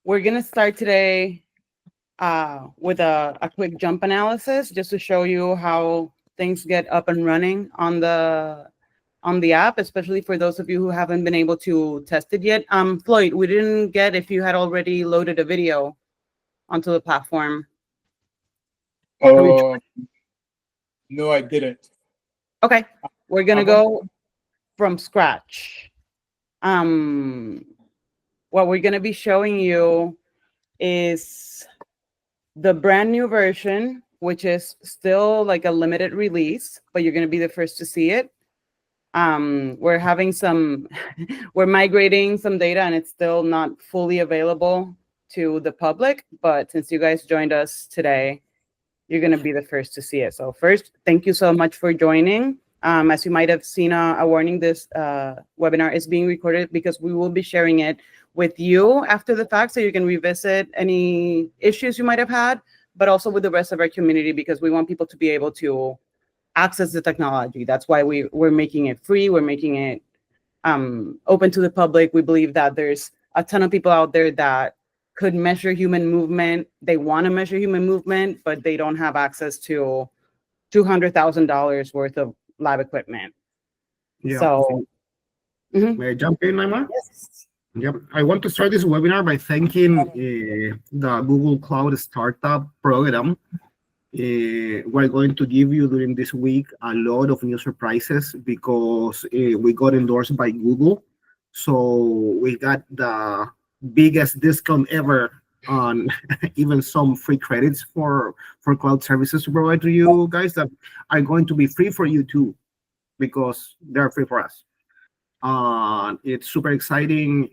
We're going to start today with a quick jump analysis just to show you how things get up and running on the app, especially for those of you who haven't been able to test it yet. Floyd, we didn't get if you had already loaded a video onto the platform. No, I didn't. Okay, we're gonna go from scratch. What we're gonna be showing you is the brand new version, which is still like a limited release, but you're gonna be the first to see it. We're having some, we're migrating some data and it's still not fully available to the public, but since you guys joined us today, you're going to be the first to see it. So first, thank you so much for joining. As you might have seen a warning, this webinar is being recorded because we will be sharing it with you after the fact, so you can revisit any issues you might have had, but also with the rest of our community, because we want people to be able to access the technology. That's why we're making it free. We're making it open to the public. We believe that there's a ton of people out there that could measure human movement. They want to measure human movement, but they don't have access to $200,000 worth of lab equipment. Yeah. So, May I jump in, Naima? yes. Yep. I want to start this webinar by thanking the Google Cloud Startup Program. We're going to give you during this week a lot of new surprises because we got endorsed by Google. So we got the biggest discount ever on even some free credits for cloud services to provide to you guys that are going to be free for you too, because they're free for us. It's super exciting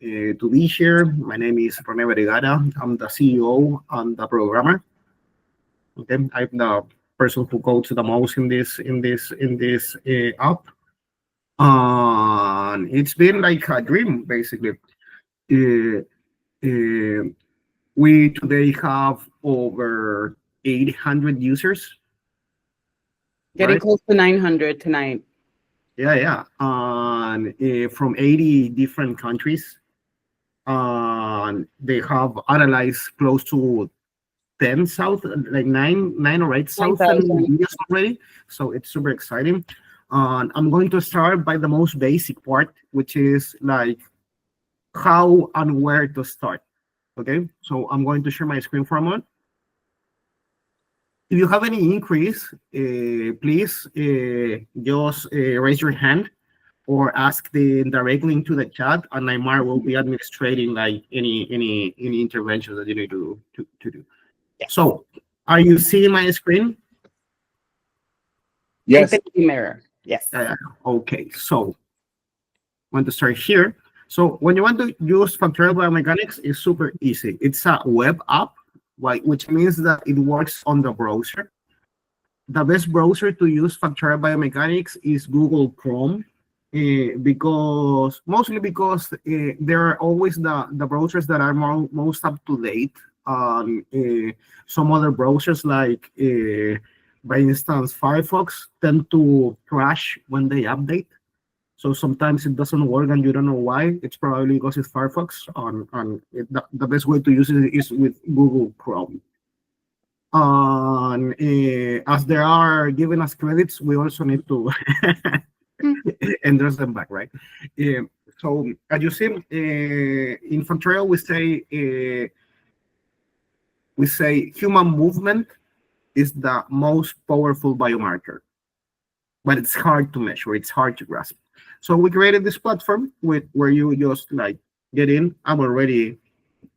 to be here. My name is Rene Vergara. I'm the CEO and the programmer. Okay, I'm the person who codes the most in this app. It's been like a dream, basically. We today have over 800 users. Getting right? close to 900 tonight. Yeah. And from 80 different countries. They have analyzed close to 10 south, like nine or 8,000 videos already. So it's super exciting. I'm going to start by the most basic part, which is like how and where to start. Okay, so I'm going to share my screen for a moment. If you have any inquiries, please just raise your hand or ask the direct link to the chat, and Neymar will be administrating like any interventions that you need to do. Yes. So, are you seeing my screen? Yes. Mirror. Yes. Okay, so I want to start here. So when you want to use Factorial Biomechanics, it's super easy. It's a web app, which means that it works on the browser. The best browser to use Factorial Biomechanics is Google Chrome, mostly because there are always the browsers that are most up to date. Some other browsers, like by instance Firefox, tend to crash when they update. So sometimes it doesn't work and you don't know why. It's probably because it's Firefox. The best way to use it is with Google Chrome. As they are giving us credits, we also need to endorse them back, right? So as you see, in Factorial, we say human movement is the most powerful biomarker, but it's hard to measure. It's hard to grasp. So we created this platform where you just like get in. I'm already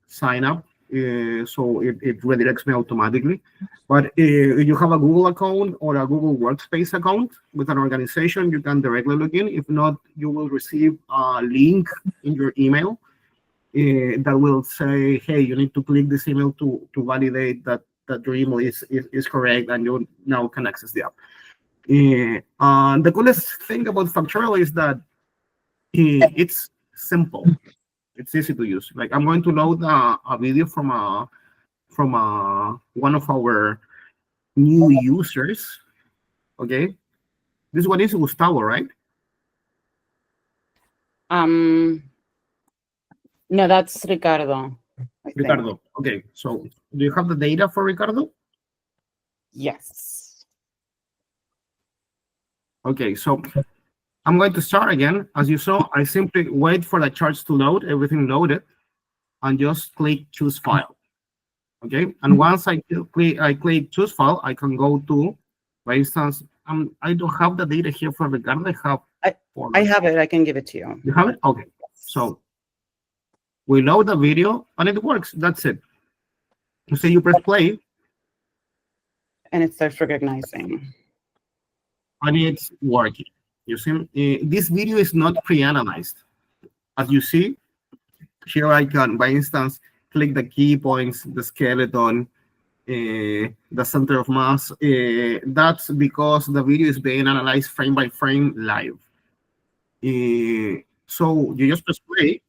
signed up, so it redirects me automatically. But if you have a Google account or a Google Workspace account with an organization, you can directly log in. If not, you will receive a link in your email that will say, hey, you need to click this email to validate that your email is correct, and you now can access the app. The coolest thing about Factorial is that it's simple. It's easy to use. Like, I'm going to load a video from one of our new users. Okay, this one is Gustavo, right? No, that's Ricardo. I think. Ricardo. Okay, so do you have the data for Ricardo? Yes. Okay, so I'm going to start again. As you saw, I simply wait for the charts to load, everything loaded, and just click choose file. Okay, and once I click choose file, I can go to, for instance, I don't have the data here for Ricardo. I have it. I can give it to you. You have it? Okay. So we load the video and it works. That's it. So you press play And it starts recognizing. and it's working. You see, this video is not pre-analyzed. As you see, here I can, by instance, click the key points, the skeleton, the center of mass. That's because the video is being analyzed frame by frame live. So you just press play.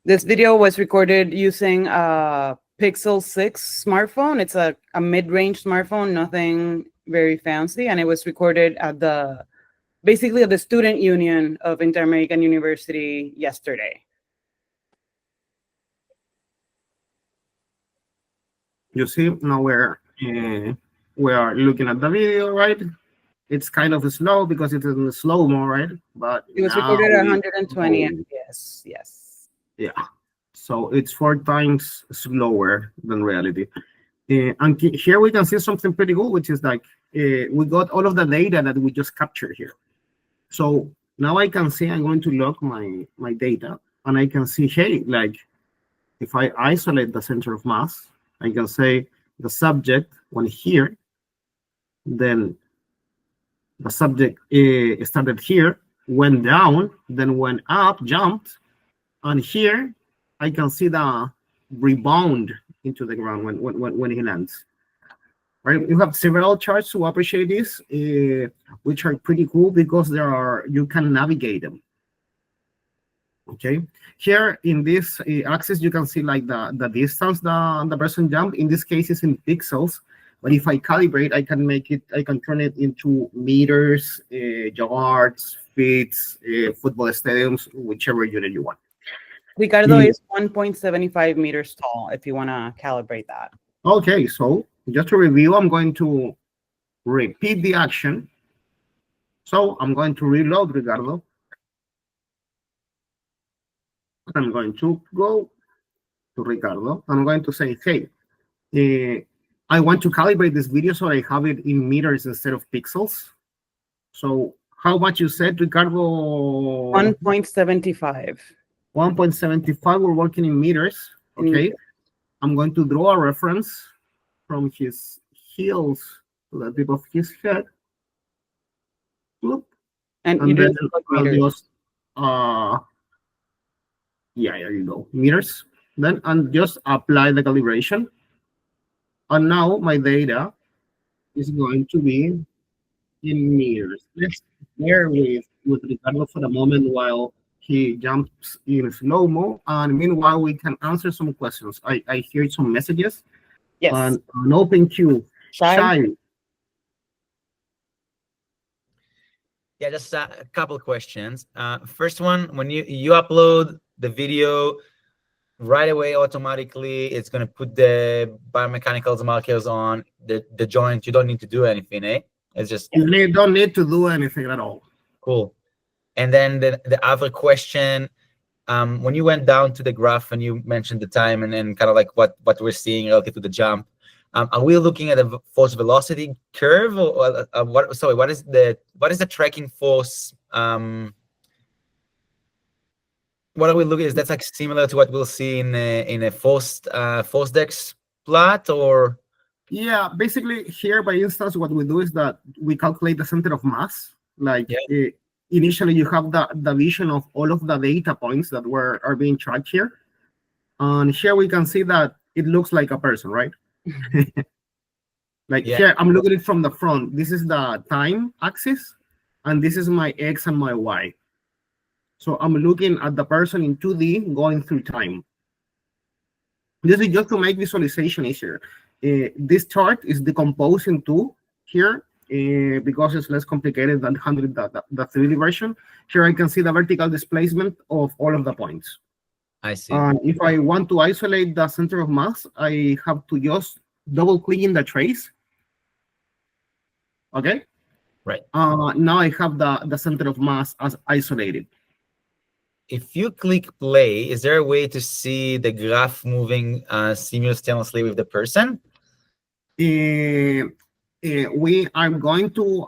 This video was recorded using a Pixel 6 smartphone. It's a mid-range smartphone, nothing very fancy. And it was recorded at basically at the student union of Inter-American University yesterday. You see, now we are looking at the video, right? It's kind of slow because it's in slow-mo, right? But it was recorded at 120 FPS. Yes. Yeah. So it's 4 times slower than reality. And here we can see something pretty cool, which is like we got all of the data that we just captured here. So now I can see I'm going to log my data, and I can see, hey, like if I isolate the center of mass, I can say the subject went here, then the subject started here, went down, then went up, jumped, and here I can see the rebound into the ground when he lands. Right, you have several charts to appreciate this, which are pretty cool because you can navigate them. Okay, here in this axis you can see like the distance the person jumped. In this case, it's in pixels, but if I calibrate, I can turn it into meters, yards, feet, football stadiums, whichever unit you want. Ricardo is 1.75 meters tall, if you want to calibrate that. Okay, so just to review, I'm going to repeat the action. So I'm going to reload Ricardo. I'm going to go to Ricardo. I'm going to say, hey, I want to calibrate this video so I have it in meters instead of pixels. So how much you said, Ricardo? 1.75. 1.75, we're working in meters. Okay. I'm going to draw a reference from his heels to the tip of his head. Whoop. And then I'll just, yeah, there you go, meters. Then I'll just apply the calibration. And now my data is going to be in meters. Let's bear with Ricardo for a moment while he jumps in slow-mo. And meanwhile, we can answer some questions. I hear some messages. Yes. And an open queue. Shy. Yeah, just a couple of questions. First one, when you upload the video, right away, automatically, it's going to put the biomechanical markers on the joint. You don't need to do anything, eh? It's just... You don't need to do anything at all. Cool. And then the other question, when you went down to the graph and you mentioned the time and then kind of like what we're seeing relative to the jump, are we looking at a force velocity curve or what? Sorry, what is the tracking force? What are we looking at? Is that like similar to what we'll see in a force dex plot, or? Yeah, basically here, by instance, what we do is that we calculate the center of mass. Like initially, you have the vision of all of the data points that are being tracked here, and here we can see that it looks like a person, right? Like here, I'm looking at it from the front. This is the time axis, and this is my X and my Y. So I'm looking at the person in 2D going through time. This is just to make visualization easier. This chart is decomposed into here because it's less complicated than handling the 3D version. Here I can see the vertical displacement of all of the points. I see. And if I want to isolate the center of mass, I have to just double click in the trace. Okay. Right. Now I have the center of mass as isolated. If you click play, is there a way to see the graph moving simultaneously with the person? We are going to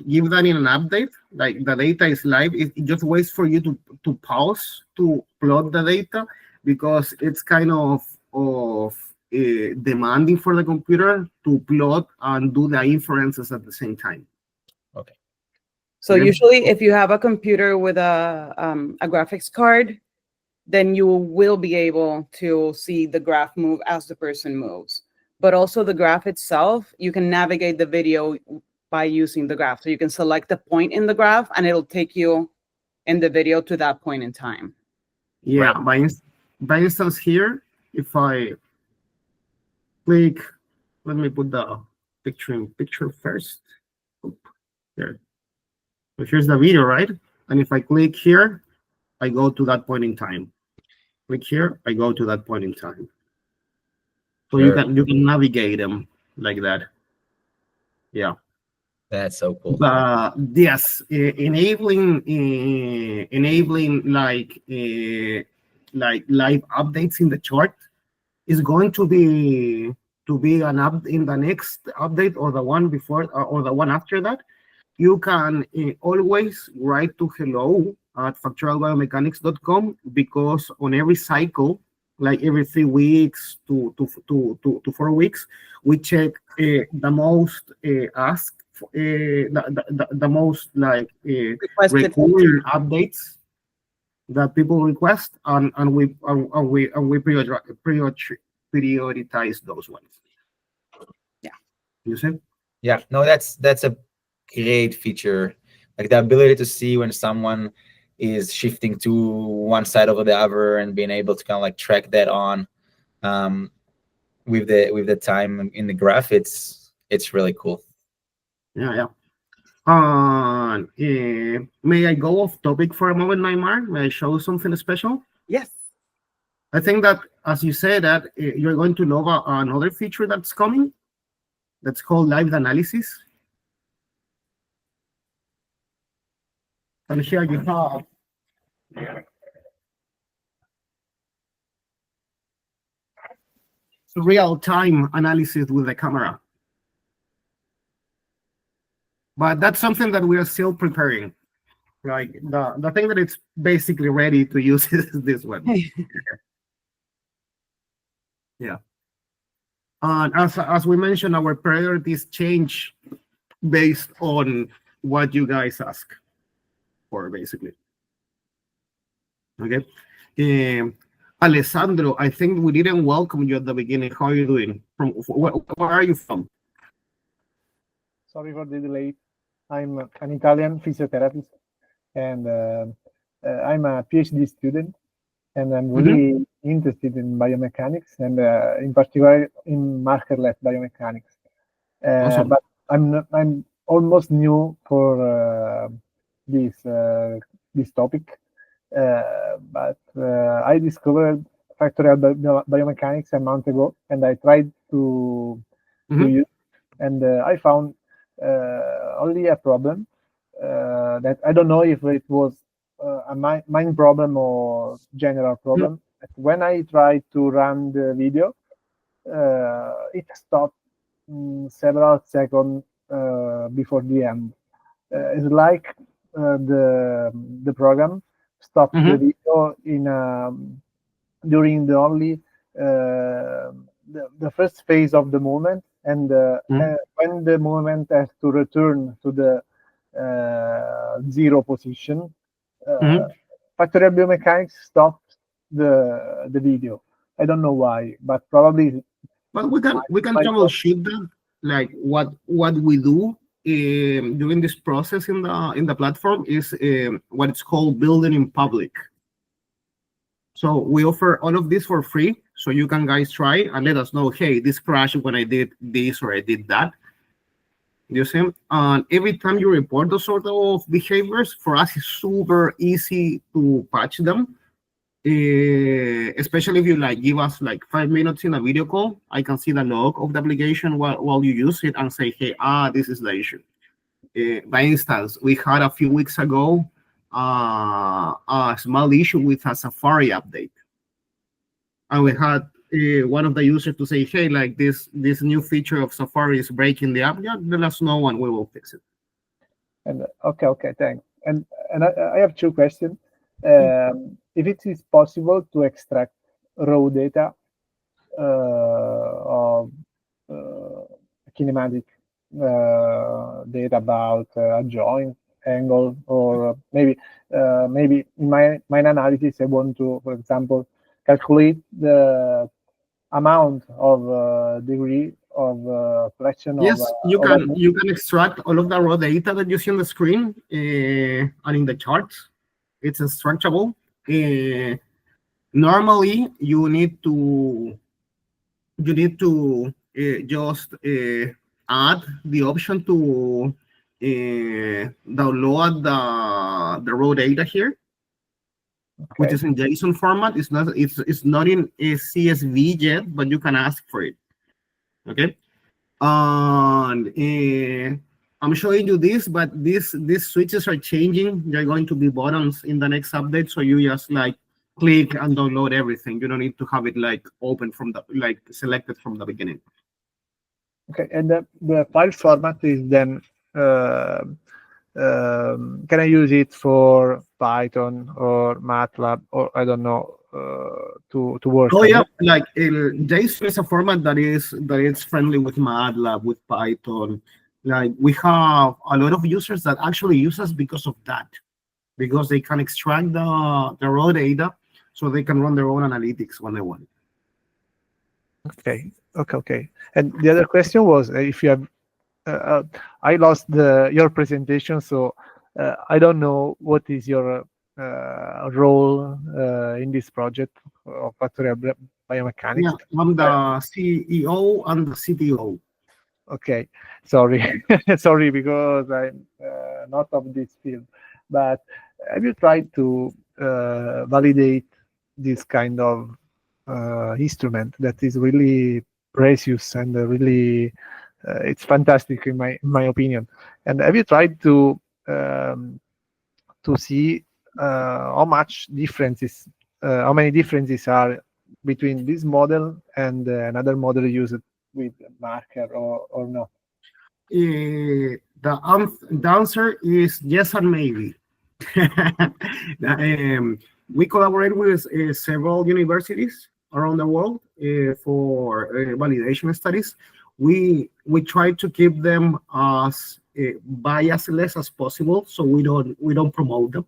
give that in an update. Like the data is live. It just waits for you to pause to plot the data, because it's kind of demanding for the computer to plot and do the inferences at the same time. Okay. So Yeah. usually if you have a computer with a graphics card, then you will be able to see the graph move as the person moves. But also the graph itself, you can navigate the video by using the graph. So you can select the point in the graph and it'll take you in the video to that point in time. Yeah, Right. by instance here, if I click, let me put the picture in picture first. Oop, there. So here's the video, right? And if I click here, I go to that point in time. Click here, I go to that point in time. So Sure. you can navigate them like that. Yeah. That's so cool. Yes, enabling like live updates in the chart is going to be an up in the next update, or the one before, or the one after that. You can always write to hello@factorialbiomechanics.com, because on every cycle, like every 3 weeks to 4 weeks, we check the most asked, the most like Requested. recurring updates that people request, and we prioritize those ones. Yeah. You see? Yeah, no, that's a great feature, like the ability to see when someone is shifting to one side over the other, and being able to kind of like track that on with the time in the graph. It's really cool. Yeah. May I go off topic for a moment, Neymar? May I show something special? Yes. I think that, as you said, that you're going to love another feature that's coming. That's called live analysis. And here you have real-time analysis with the camera. But that's something that we are still preparing. Like the thing that it's basically ready to use is this one. Yeah. And as we mentioned, our priorities change based on what you guys ask for, basically. Okay. Alessandro, I think we didn't welcome you at the beginning. How are you doing? From where are you from? Sorry for the delay. I'm an Italian physiotherapist, and I'm a PhD student, and I'm really interested in biomechanics, and in particular in marker-less biomechanics. Awesome. But I'm almost new for this topic. But I discovered Factorial Biomechanics a month ago, and I tried to use, and I found only a problem that I don't know if it was a mind problem or general problem. When I tried to run the video, it stopped several seconds before the end. It's like the program stopped the video in during the only the first phase of the movement, and when the movement has to return to the zero position, Factorial Biomechanics stopped the video. I don't know why, but probably. But we can troubleshoot that. Like what we do during this process in the platform is what it's called building in public. So we offer all of this for free, so you can guys try and let us know, hey, this crashed when I did this or I did that. You see, and every time you report those sort of behaviors, for us it's super easy to patch them. Especially if you like give us like 5 minutes in a video call, I can see the log of the application while you use it and say, hey, this is the issue. By instance, we had a few weeks ago a small issue with a Safari update, and we had one of the users to say, hey, like this new feature of Safari is breaking the app. Yeah, let us know and we will fix it. And okay, thanks. And I have two questions. If it is possible to extract raw data of kinematic data about a joint angle, or maybe in my analysis I want to, for example, calculate the amount of degree of flexion. Yes, of, you can extract all of the raw data that you see on the screen and in the charts. It's extractable. Normally, you need to just add the option to download the raw data here, which is in JSON format. It's not in a CSV yet, but you can ask for it. Okay. And I'm showing you this, but these switches are changing. They're going to be buttons in the next update, so you just like click and download everything. You don't need to have it like open from the selected from the beginning. Okay, and the file format is then can I use it for Python or MATLAB, or I don't know, to work? Oh yeah, like JSON is a format that is friendly with MATLAB, with Python. Like we have a lot of users that actually use us because of that, because they can extract the raw data, so they can run their own analytics when they want. Okay. And the other question was if you have. I lost your presentation, so I don't know what is your role in this project of Factorial Biomechanics. Yeah, I'm the CEO and the CTO. Okay, sorry, sorry, because I'm not of this field. But have you tried to validate this kind of instrument that is really precious and really it's fantastic in my opinion? And have you tried to see how many differences are between this model and another model used with marker or not? The answer is yes and maybe. We collaborate with several universities around the world for validation studies. We try to keep them as biasless as possible, so we don't promote them.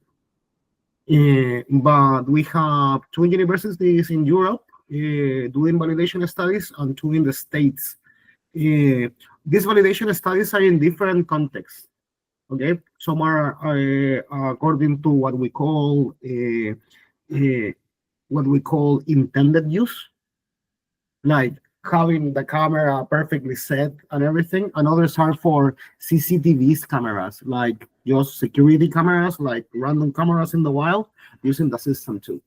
But we have 2 universities in Europe doing validation studies and 2 in the States. These validation studies are in different contexts. Okay, some are according to what we call intended use, like having the camera perfectly set and everything, and others are for CCTV cameras, like just security cameras, like random cameras in the wild, using the system too.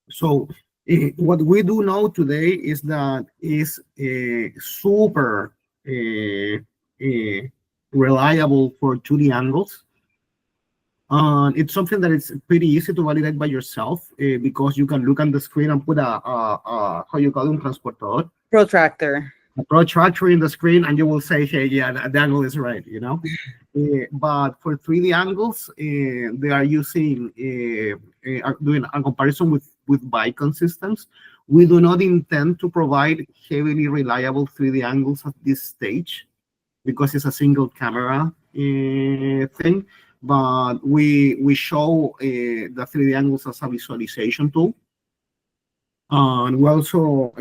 So what we do know today is that is super reliable for 2D angles. It's something that it's pretty easy to validate by yourself because you can look on the screen and put a how you call it, transportador? Protractor. A protractor in the screen, and you will say, hey, yeah, the angle is right, you know? But for 3D angles, they are using, doing a comparison with Bicon systems. We do not intend to provide heavily reliable 3D angles at this stage because it's a single camera thing. But we show the 3D angles as a visualization tool. And we're also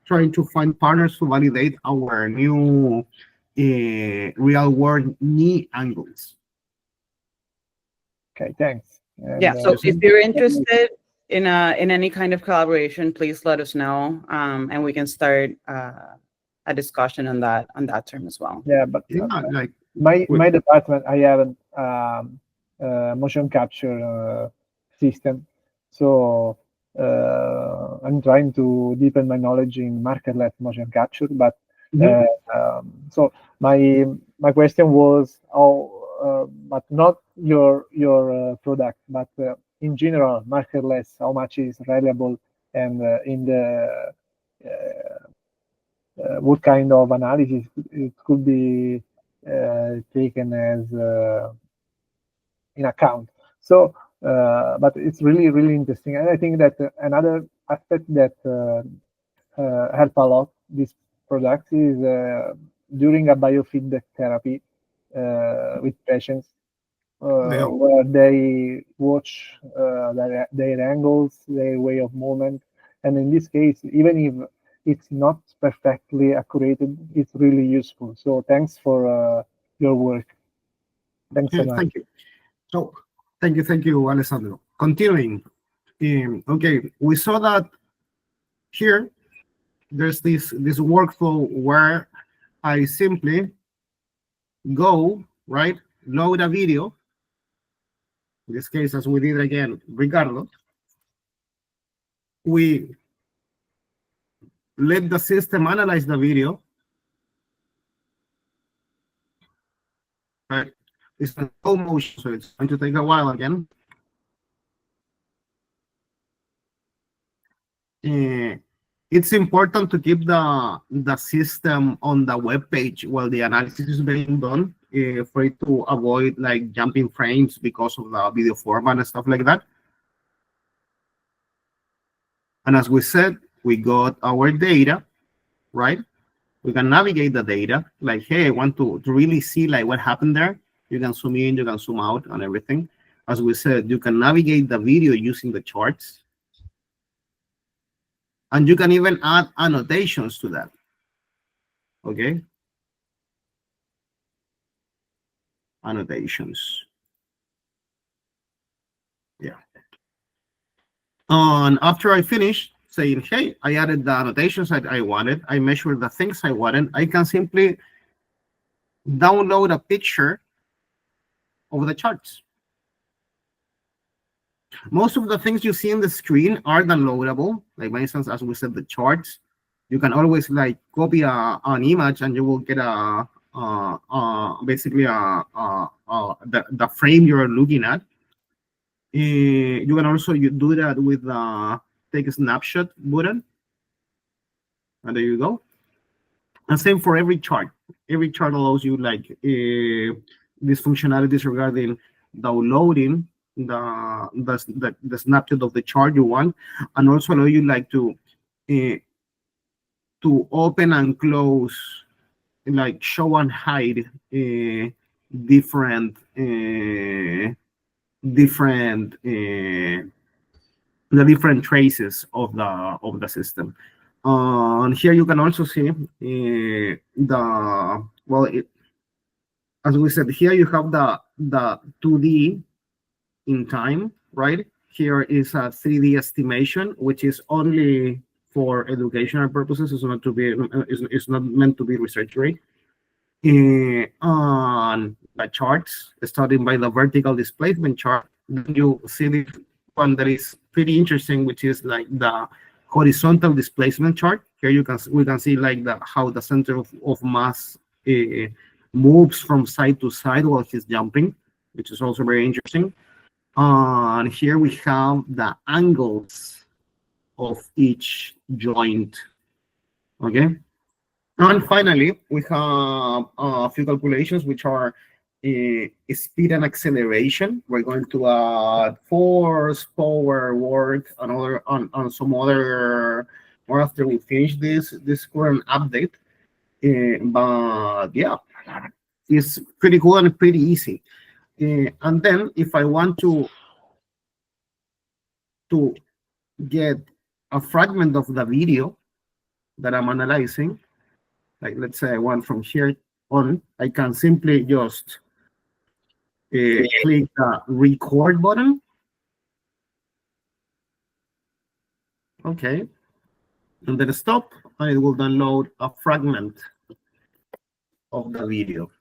trying to find partners to validate our new real-world knee angles. Okay, thanks. And, Yeah, so if you're interested in any kind of collaboration, please let us know, and we can start a discussion on that term as well. Yeah, but Yeah, like my department, I have a motion capture system, so I'm trying to deepen my knowledge in markerless motion capture. But so my question was, but not your product, but in general, markerless, how much is reliable, and in the what kind of analysis it could be taken as in account. So, but it's really interesting, and I think that another aspect that help a lot these products is during a biofeedback therapy with patients, where they watch their angles, their way of movement, and in this case, even if it's not perfectly accurate, it's really useful. So thanks for your work. Thanks so much. Thank you. So, thank you, Alessandro. Continuing. Okay, we saw that here there's this workflow where I simply go, right, load a video. In this case, as we did again, Ricardo, we let the system analyze the video. Right, it's in slow motion, so it's going to take a while again. It's important to keep the system on the web page while the analysis is being done, for it to avoid like jumping frames because of the video format and stuff like that. And as we said, we got our data, right? We can navigate the data. Like, hey, I want to really see like what happened there. You can zoom in, you can zoom out and everything. As we said, you can navigate the video using the charts. And you can even add annotations to that. Okay. Annotations. Yeah. And after I finish saying, hey, I added the annotations that I wanted, I measured the things I wanted, I can simply download a picture of the charts. Most of the things you see on the screen are downloadable. Like, for instance, as we said, the charts. You can always like copy an image, and you will get basically the frame you're looking at. You can also do that with take a snapshot button, and there you go. And same for every chart. Every chart allows you like these functionalities regarding downloading the snapshot of the chart you want, and also allow you like to open and close, like show and hide different the different traces of the system. And here you can also see as we said, here you have the 2D in time, right? Here is a 3D estimation, which is only for educational purposes. It's not meant to be research rate. On the charts, starting by the vertical displacement chart, then you see this one that is pretty interesting, which is like the horizontal displacement chart. Here we can see like how the center of mass moves from side to side while he's jumping, which is also very interesting. And here we have the angles of each joint. Okay. And finally, we have a few calculations, which are speed and acceleration. We're going to add force, power, work, on some other more after we finish this current update. But yeah, it's pretty cool and pretty easy. And then if I want to get a fragment of the video that I'm analyzing, like let's say I want from here on, I can simply just click the record button. Okay. And then stop. and it will download a fragment of the video.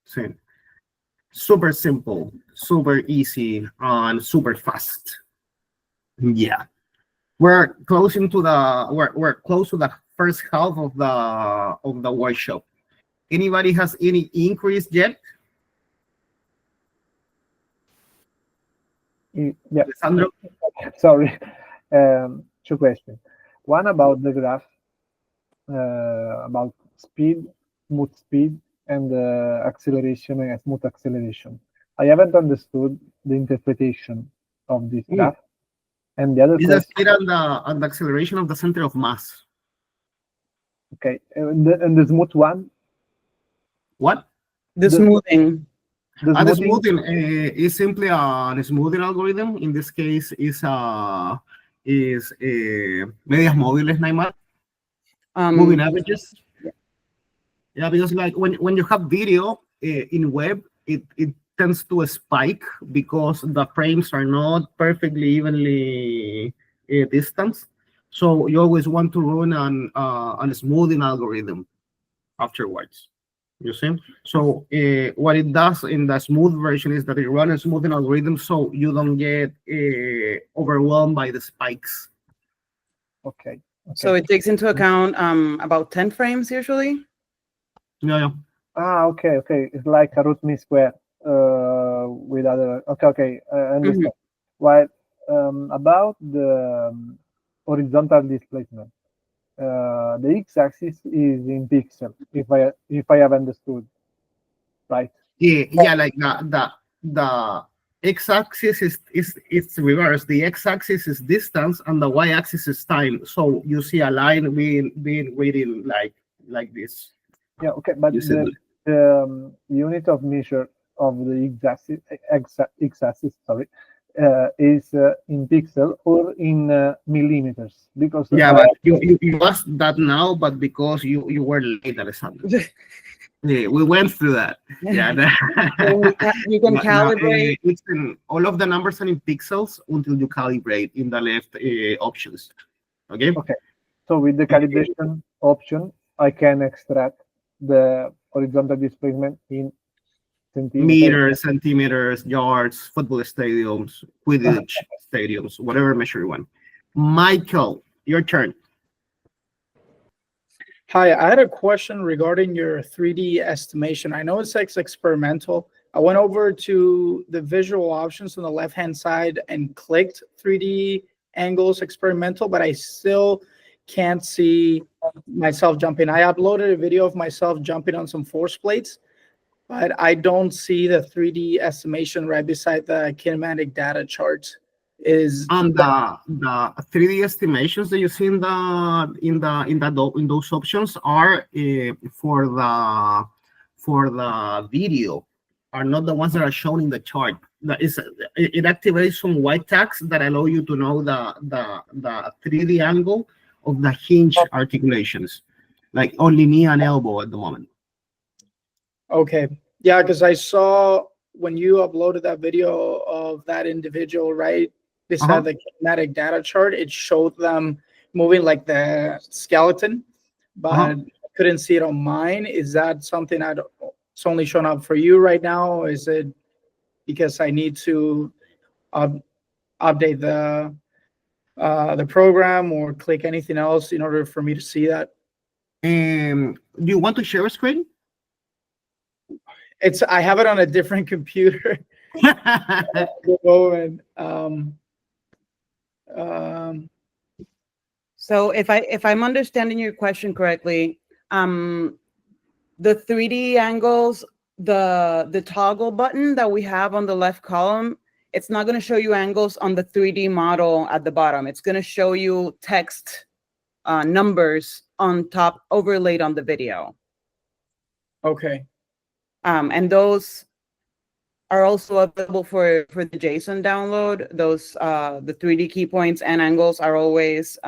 Same. Super simple, super easy, and super fast. Yeah, we're close to the first half of the workshop. Anybody has any increase yet? Yeah. Alessandro? Sorry. Two questions. One about the graph, about speed, smooth speed, and acceleration and smooth acceleration. I haven't understood the interpretation of this graph. And the other Is the question, speed and the acceleration of the center of mass. okay, and the smooth one, What? The smoothing. the The smoothing, smoothing is simply a smoothing algorithm. In this case, is medias móviles, Neymar, moving averages. Yeah, because like when you have video in web, it tends to spike because the frames are not perfectly evenly distanced. So you always want to run an smoothing algorithm afterwards. You see? So what it does in the smooth version is that it runs a smoothing algorithm so you don't get overwhelmed by the spikes. okay. So it takes into account about 10 frames usually. Yeah. Okay. It's like a root mean square with other. Okay. I understand. While about the horizontal displacement, the x-axis is in pixel. If I have understood, right? Yeah, like the x-axis is reversed. The x-axis is distance and the y-axis is time. So you see a line being reading like this. Yeah. Okay. But You see the unit of measure of the x-axis, sorry, is in pixel or in millimeters, because yeah, but you asked that now, but because you were late, Alessandro. Yeah, we went through that. Yeah, You can calibrate. It's all of the numbers are in pixels until you calibrate in the left options. Okay. Okay. So with the calibration option, I can extract the horizontal displacement in centimeters. Meters, centimeters, yards, football stadiums, Quidditch stadiums, whatever measure you want. Michael, your turn. Hi, I had a question regarding your 3D estimation. I know it says experimental. I went over to the visual options on the left-hand side and clicked 3D angles experimental, but I still can't see myself jumping. I uploaded a video of myself jumping on some force plates, but I don't see the 3D estimation right beside the kinematic data chart. Is And the 3D estimations that you see in those options are for the video, are not the ones that are shown in the chart. It activates some white tags that allow you to know the 3D angle of the hinge articulations, like only knee and elbow at the moment. okay. Yeah, because I saw when you uploaded that video of that individual, right beside the kinematic data chart, it showed them moving like the skeleton, but I couldn't see it on mine. Is that something it's only showing up for you right now? Or is it because I need to update the program or click anything else in order for me to see that? Do you want to share a screen? I have it on a different computer at the moment. So if I'm understanding your question correctly, the 3D angles, the toggle button that we have on the left column, it's not going to show you angles on the 3D model at the bottom. It's going to show you text numbers on top overlaid on the video. Okay. And those are also available for the JSON download. Those the 3D key points and angles are always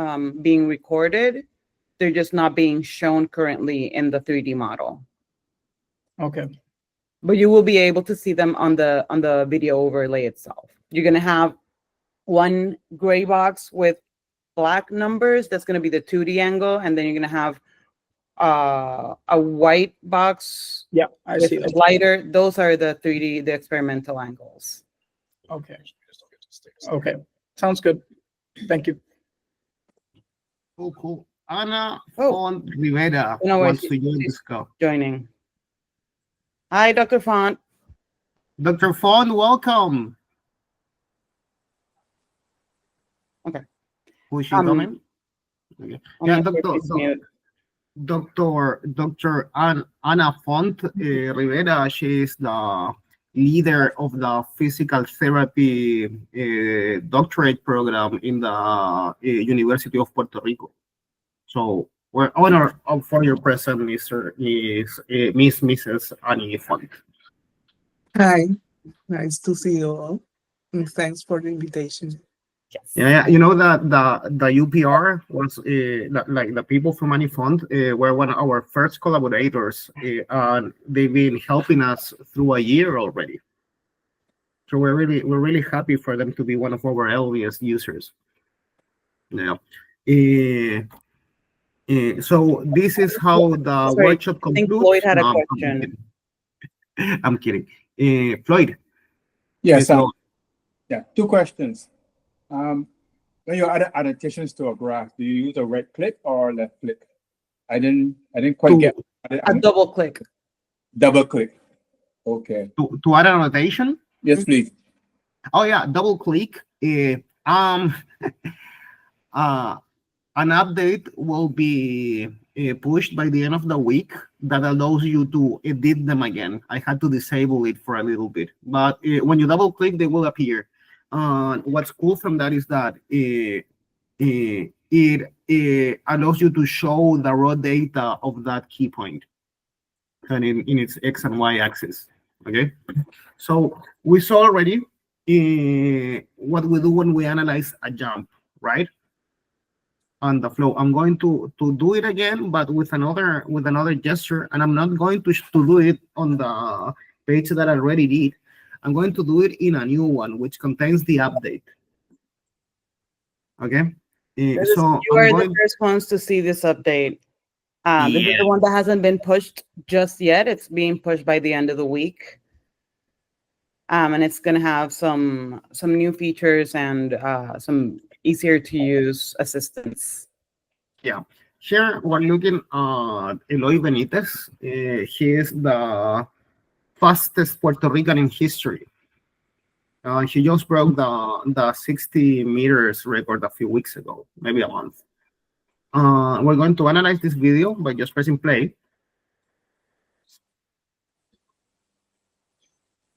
being recorded. They're just not being shown currently in the 3D model. Okay. but you will be able to see them on the video overlay itself. You're going to have one gray box with black numbers. That's going to be the 2D angle. And then you're going to have a white box Yeah, I with see that. lighter. Those are the 3D, the experimental angles. Okay. Okay. Sounds good. Thank you. Cool. Ana Oh. Font Rivera You know where wants to join this call. Joining. Hi, Dr. Font. Dr. Font, welcome. Okay. Who is she Um, coming? Okay. I'm Yeah, not sure if he's mute. Dr. Ana Font Rivera, she is the leader of the physical therapy doctorate program in the University of Puerto Rico. So we're honored for your presence, Mrs. Annie Font. Hi, nice to see you all, and thanks for the invitation. Yes. Yeah, you know that the UPR was like the people from Annie Font were one of our first collaborators, and they've been helping us through a year already. So we're really happy for them to be one of our earliest users. Yeah. So this is how the Sorry, workshop I think concludes. Floyd had a No, question. I'm kidding. Floyd. Yes, go. yeah, two questions. When you add adaptations to a graph, do you use a right click or left click? I didn't quite get A double click. double click. Okay. To add an annotation? Yes, please. Oh yeah, double click. An update will be pushed by the end of the week that allows you to edit them again. I had to disable it for a little bit, but when you double click, they will appear. What's cool from that is that it allows you to show the raw data of that key point and in its X and Y axis. Okay, so we saw already what we do when we analyze a jump, right? On the flow. I'm going to do it again, but with another gesture, and I'm not going to do it on the page that I already did. I'm going to do it in a new one, which contains the update. Okay. So You are the first ones to see this update. This is the one that hasn't been pushed just yet. It's being pushed by the end of the week. And it's going to have some new features and some easier to use assistance. Yeah. Here we're looking at Eloy Benitez. He is the fastest Puerto Rican in history. He just broke the 60 meters record a few weeks ago, maybe a month. We're going to analyze this video by just pressing play.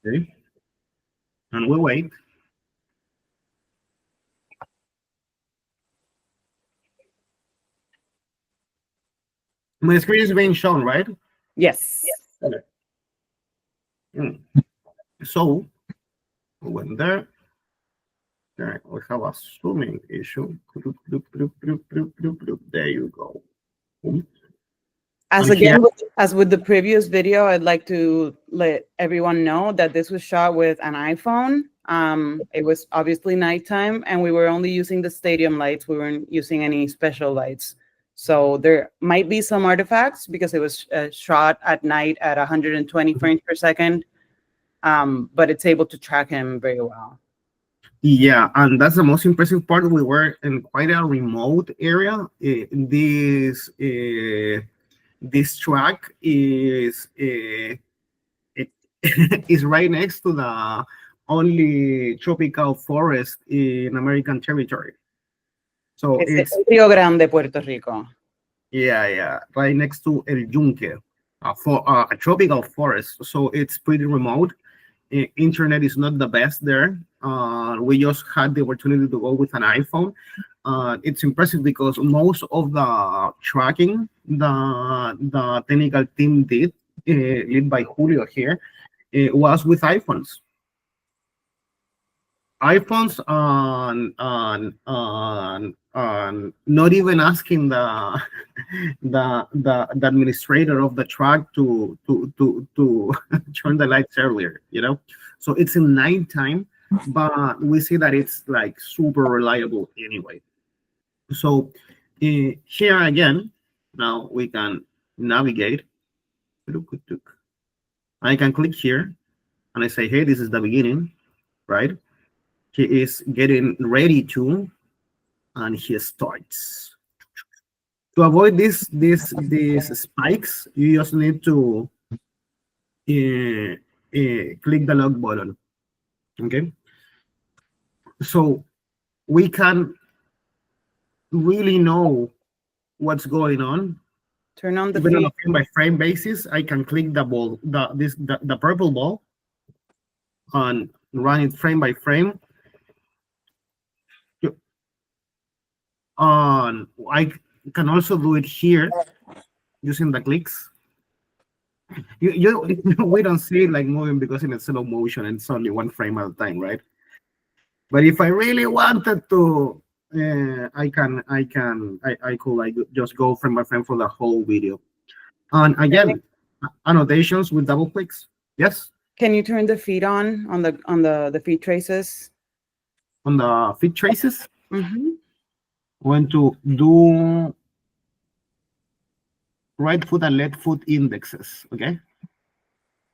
Okay. And we'll wait. My screen is being shown, right? Yes. Okay. So we went there. There we have a zooming issue. There you go. As with the previous video, I'd like to let everyone know that this was shot with an iPhone. It was obviously nighttime, and we were only using the stadium lights. We weren't using any special lights. So there might be some artifacts because it was shot at night at 120 frames per second, but it's able to track him very well. Yeah, and that's the most impressive part. We were in quite a remote area. This track is is right next to the only tropical forest in American territory. So it's Rio Grande, Puerto Rico. Yeah, right next to El Yunque, a tropical forest. So it's pretty remote. Internet is not the best there. We just had the opportunity to go with an iPhone. It's impressive because most of the tracking the technical team did, led by Julio here, was with iPhones. not even asking the the administrator of the track to turn the lights earlier, you know. So it's in nighttime, but we see that it's like super reliable anyway. So here again, now we can navigate. I can click here and I say, hey, this is the beginning, right? He is getting ready to, and he starts. To avoid these spikes, you just need to click the log button. Okay. So we can really know what's going on. Turn on the Even on feed. a frame by frame basis, I can click the ball, the purple ball, and run it frame by frame. And I can also do it here using the clicks. We don't see it like moving because in a slow motion and it's only one frame at a time, right? But if I really wanted to, I could like just go frame by frame for the whole video. And again, annotations with double clicks. Yes. Can you turn the feed on the feed traces? On the feed traces, Mm-hmm. going to do right foot and left foot indexes. Okay.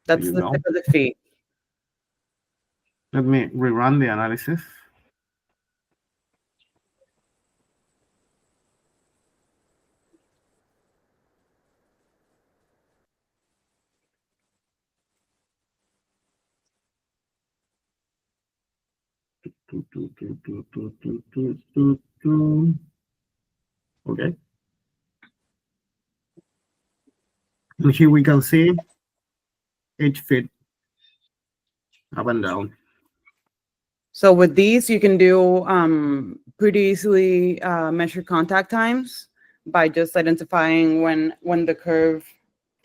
That's you the go. tip of the feed. Let me rerun the analysis. Okay. And here we can see each feet up and down. So with these, you can do pretty easily measure contact times by just identifying when the curve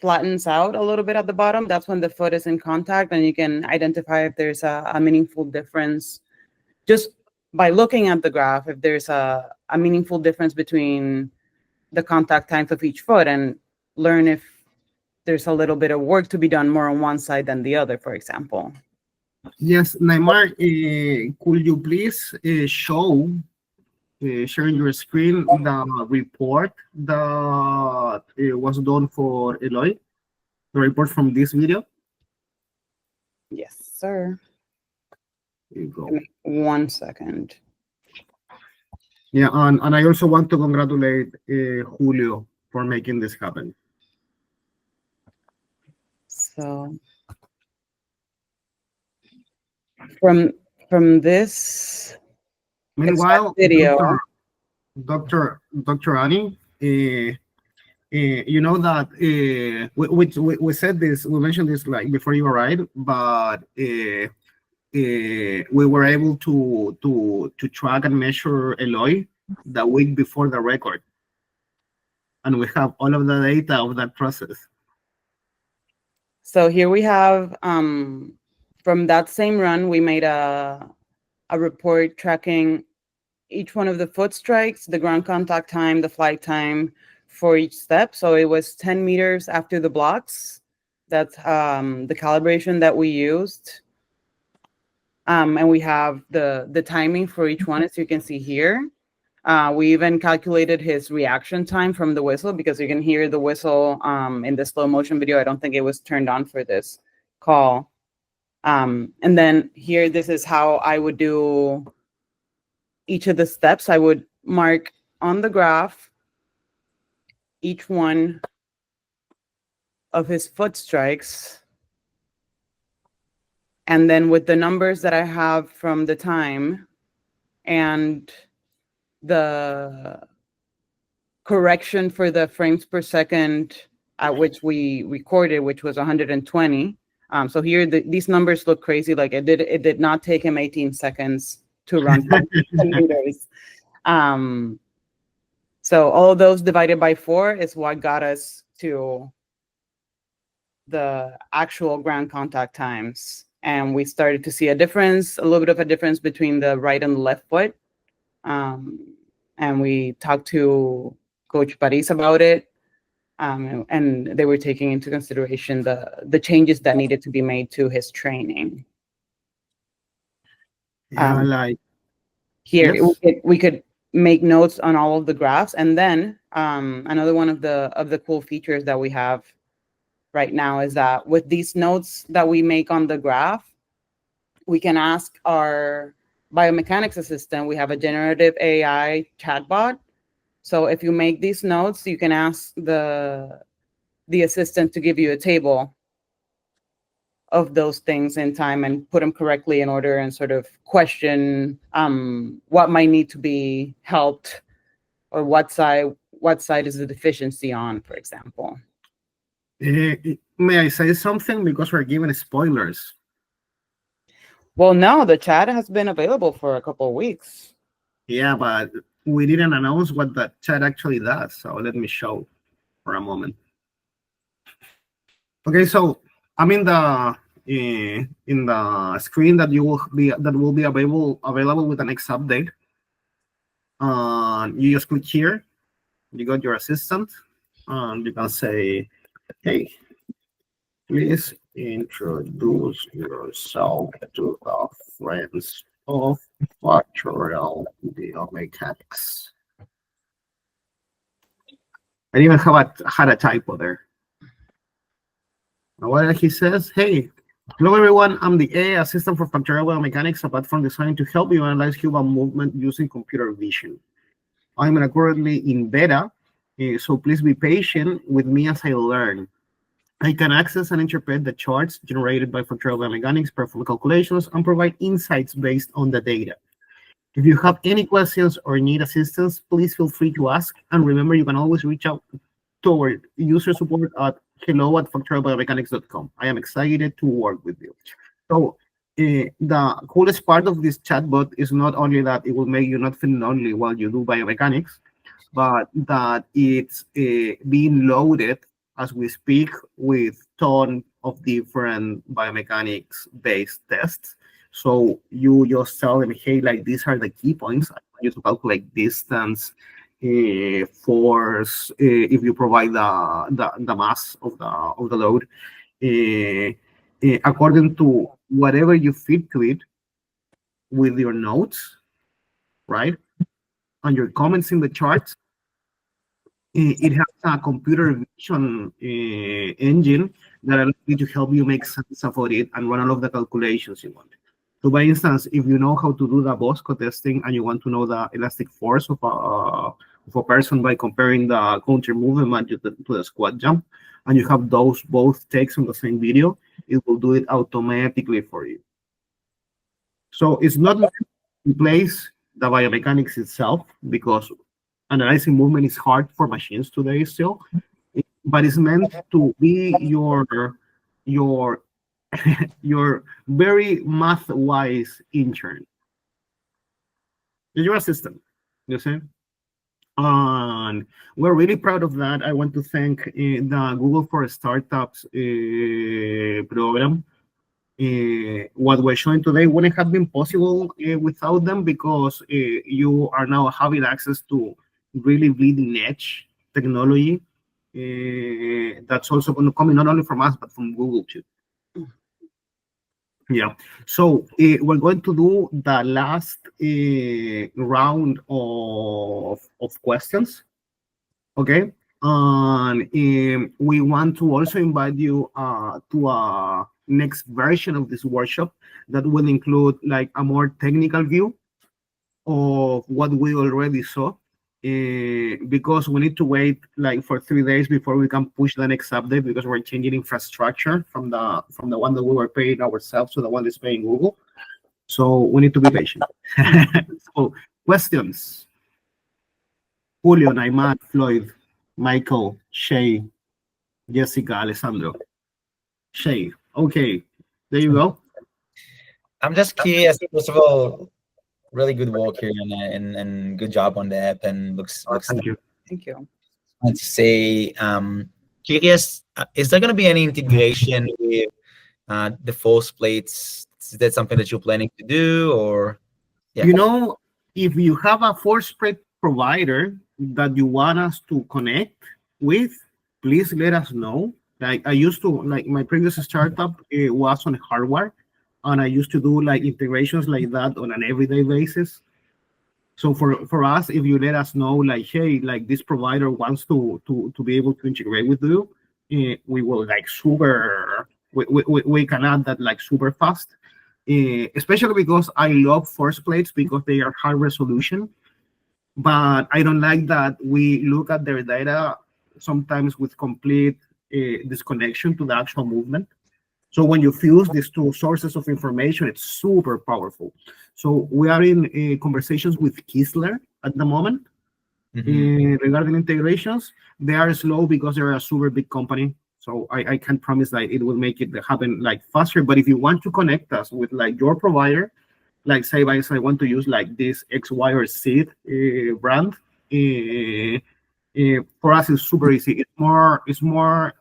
flattens out a little bit at the bottom. That's when the foot is in contact, and you can identify if there's a meaningful difference just by looking at the graph. If there's a meaningful difference between the contact times of each foot, and learn if there's a little bit of work to be done more on one side than the other, for example. Yes, Neymar, could you please share your screen the report that was done for Eloy, the report from this video? Yes, sir. There you go. Give me 1 second. Yeah, and I also want to congratulate Julio for making this happen. So from this Meanwhile, video, Dr. Annie, you know that we said this, we mentioned this like before you arrived, but we were able to track and measure Eloy the week before the record, and we have all of the data of that process. so here we have from that same run, we made a report tracking each one of the foot strikes, the ground contact time, the flight time for each step. So it was 10 meters after the blocks. That's the calibration that we used. And we have the timing for each one, as you can see here. We even calculated his reaction time from the whistle, because you can hear the whistle in the slow motion video. I don't think it was turned on for this call. And then here, this is how I would do each of the steps. I would mark on the graph each one of his foot strikes. And then with the numbers that I have from the time and the correction for the frames per second at which we recorded, which was 120. So here, these numbers look crazy. Like it did not take him 18 seconds to run 10 meters. So all of those divided by 4 is what got us to the actual ground contact times. And we started to see a difference, a little bit of a difference between the right and the left foot. and we talked to Coach Paris about it, and they were taking into consideration the changes that needed to be made to his training. Yeah, Um, like Here yes. we could make notes on all of the graphs, and then another one of the cool features that we have right now is that with these notes that we make on the graph, we can ask our biomechanics assistant. We have a generative AI chatbot. So if you make these notes, you can ask the assistant to give you a table of those things in time and put them correctly in order, and sort of question what might need to be helped, or what side is the deficiency on, for example. May I say something, because we're giving spoilers? Well, no, the chat has been available for a couple of weeks. Yeah, but we didn't announce what the chat actually does. So let me show for a moment. Okay, so I'm in the screen that will be available with the next update. You just click here. You got your assistant, and you can say, "Hey, please introduce yourself to the friends of Factorial Biomechanics." I even had a typo there. Now, what he says, "Hey, hello everyone. I'm the AI assistant for Factorial Biomechanics, a platform designed to help you analyze human movement using computer vision. I'm currently in beta, so please be patient with me as I learn. I can access and interpret the charts generated by Factorial Biomechanics, perform calculations, and provide insights based on the data. If you have any questions or need assistance, please feel free to ask. And remember, you can always reach out toward user support at hello@factorialbiomechanics.com. I am excited to work with you." So the coolest part of this chatbot is not only that it will make you not feel lonely while you do biomechanics, but that it's being loaded as we speak with ton of different biomechanics-based tests. So you just tell them, "Hey, like these are the key points. I want you to calculate distance, force, if you provide the mass of the load, according to whatever you feed to it with your notes, right, and your comments in the charts. It has a computer vision engine that allows you to help you make sense of it and run all of the calculations you want. So, by instance, if you know how to do the Bosco testing and you want to know the elastic force of a person by comparing the counter movement to the squat jump, and you have those both takes on the same video, it will do it automatically for you. So it's not meant to replace the biomechanics itself, because analyzing movement is hard for machines today still, but it's meant to be your your very math-wise intern, your assistant, you see. And we're really proud of that. I want to thank the Google for Startups program. What we're showing today wouldn't have been possible without them, because you are now having access to really bleeding edge technology that's also going to come not only from us but from Google too. Yeah, so we're going to do the last round of questions, okay? And we want to also invite you to a next version of this workshop that will include like a more technical view of what we already saw, because we need to wait like for 3 days before we can push the next update, because we're changing infrastructure from the one that we were paying ourselves to the one that's paying Google. So we need to be patient. So questions. Julio, Naiman, Floyd, Michael, Shay, Jessica, Alessandro. Shay, okay, there you go. I'm just curious. First of all, really good work here, and good job on the app, and looks Thank you. Thank you. I'd say curious. Is there going to be any integration with the force plates? Is that something that you're planning to do, or yeah? You know, if you have a force plate provider that you want us to connect with, please let us know. Like I used to, like my previous startup, it was on hardware, and I used to do like integrations like that on an everyday basis. So for us, if you let us know, like, hey, like this provider wants to be able to integrate with you, we will like we can add that like super fast. Especially because I love force plates because they are high resolution, but I don't like that we look at their data sometimes with complete disconnection to the actual movement. So when you fuse these two sources of information, it's super powerful. So we are in conversations with Kistler at the moment regarding integrations. They are slow because they're a super big company. So I can't promise that it will make it happen like faster. But if you want to connect us with like your provider, like say I want to use like this X, Y, or Z brand, for us it's super easy. It's more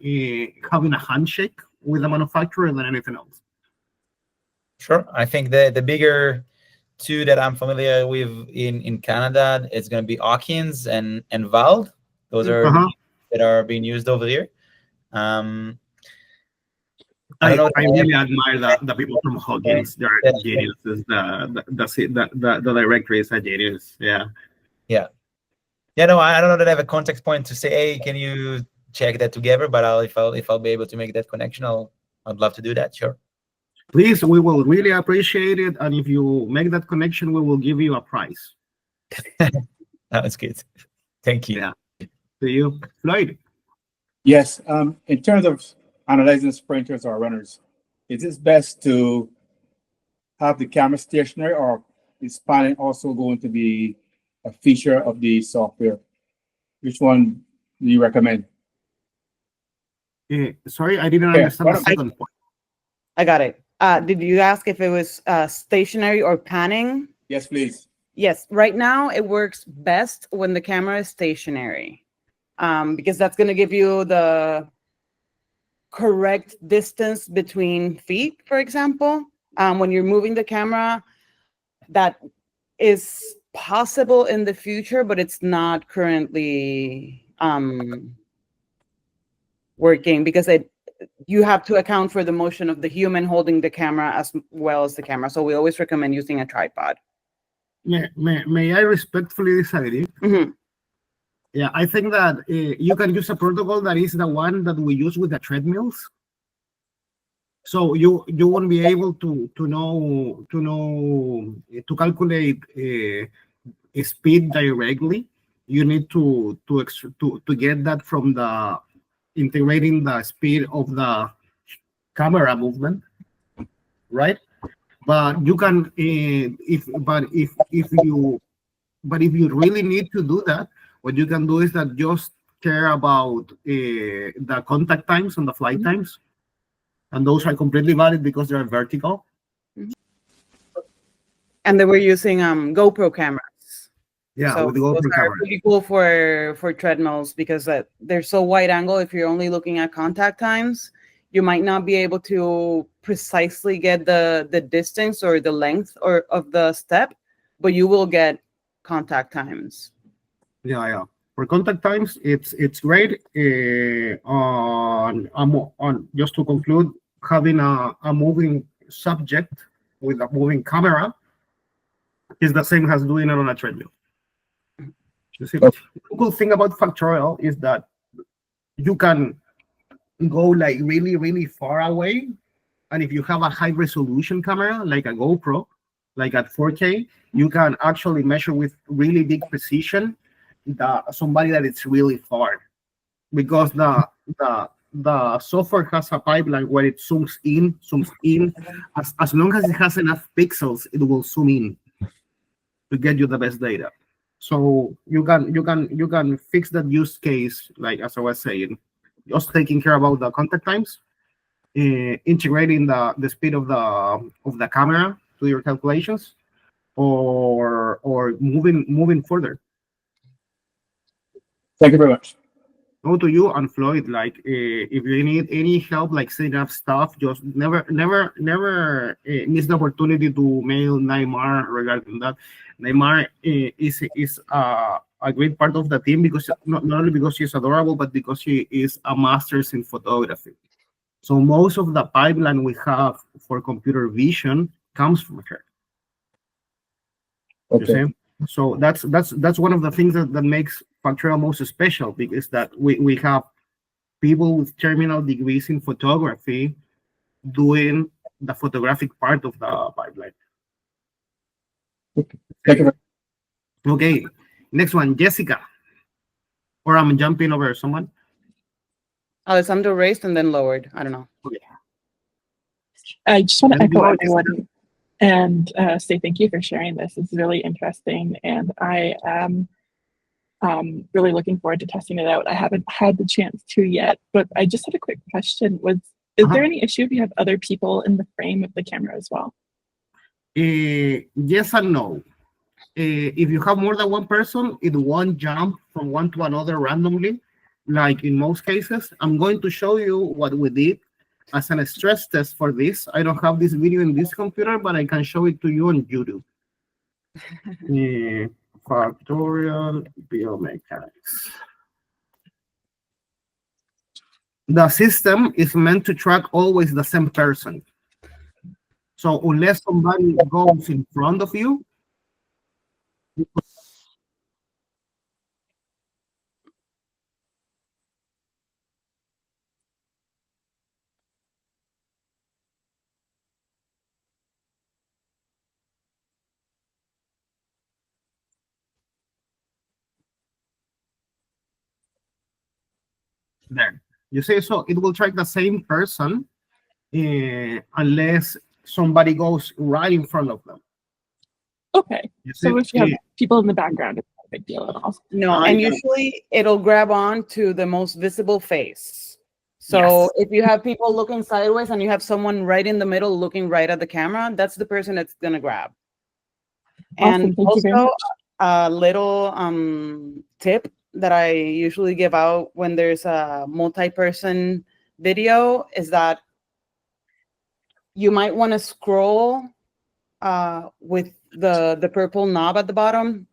having a handshake with the manufacturer than anything else. Sure. I think the bigger two that I'm familiar with in Canada, it's going to be Hawkins and Vald. Those are that are being used over here. I really admire the people from Hawkins. They're geniuses. The director is a genius. Yeah. No, I don't know that I have a contact point to say, hey, can you check that together? But if I'll be able to make that connection, I'd love to do that. Sure. Please, we will really appreciate it. And if you make that connection, we will give you a prize. That's good. Thank you. Yeah. To you, Floyd. Yes. In terms of analyzing sprinters or runners, is it best to have the camera stationary, or is panning also going to be a feature of the software? Which one do you recommend? Sorry, I didn't understand the second point. I got it. Did you ask if it was stationary or panning? Yes, please. Yes. Right now, it works best when the camera is stationary, because that's going to give you the correct distance between feet, for example. When you're moving the camera, that is possible in the future, but it's not currently working because you have to account for the motion of the human holding the camera as well as the camera. So we always recommend using a tripod. Yeah, may I respectfully disagree? Yeah, I think that you can use a protocol that is the one that we use with the treadmills. So you won't be able to calculate speed directly. You need to get that from the integrating the speed of the camera movement, right? But you can if you really need to do that, what you can do is that just care about the contact times and the flight times, and those are completely valid because they are vertical. And they were using GoPro cameras. Yeah, so with the GoPro camera. Pretty cool for treadmills because they're so wide angle. If you're only looking at contact times, you might not be able to precisely get the distance or the length of the step, but you will get contact times. Yeah. For contact times, it's great. On just to conclude, having a moving subject with a moving camera is the same as doing it on a treadmill. You see, the cool thing about Factorial is that you can go like really, really far away. And if you have a high resolution camera, like a GoPro, like at 4K, you can actually measure with really big precision somebody that it's really far. Because the software has a pipeline where it zooms in. As long as it has enough pixels, it will zoom in to get you the best data. So you can fix that use case, like as I was saying, just taking care about the contact times, integrating the speed of the camera to your calculations, or moving further. Thank you very much. Go to you and Floyd. Like if you need any help, like setting up stuff, just never miss the opportunity to mail Neymar regarding that. Neymar is a a great part of the team because not only because she's adorable, but because she is a master's in photography. So most of the pipeline we have for computer vision comes from her. You Okay. see? So that's one of the things that makes Factorial most special, because that we have people with terminal degrees in photography doing the photographic part of the pipeline. Thank you. Okay, next one, Jessica. Or I'm jumping over someone. Alessandro raised and then lowered. I don't know. I just want to Let me echo know, everyone and say thank you for sharing this. It's really interesting, and I am really looking forward to testing it out. I haven't had the chance to yet, but I just had a quick question. Is there any issue if you have other people in the frame of the camera as well? Yes and no. If you have more than one person, it won't jump from one to another randomly, like in most cases. I'm going to show you what we did as a stress test for this. I don't have this video in this computer, but I can show it to you on YouTube. Factorial Biomechanics. The system is meant to track always the same person. So unless somebody goes in front of you, there. You see, so it will track the same person unless somebody goes right in front of them. Okay, You so see? if you have people in the background, it's not a big deal at all. No, and usually it'll grab on to the most visible face. So Yes. if you have people looking sideways and you have someone right in the middle looking right at the camera, that's the person it's gonna grab. Awesome, And thank you very also much. a little tip that I usually give out when there's a multi-person video is that you might want to scroll with the purple knob at the bottom,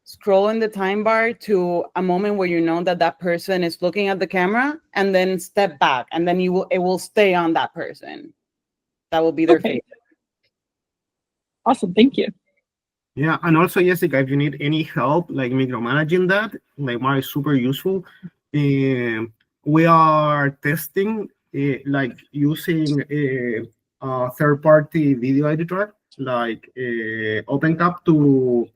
scroll in the time bar to a moment where you know that that person is looking at the camera, and then step back, and then it will stay on that person. That will be their Okay. favorite. Awesome, thank you. Yeah, and also, Jessica, if you need any help, like micromanaging that, like Mara is super useful. We are testing, like using a third-party video editor, like OpenCap to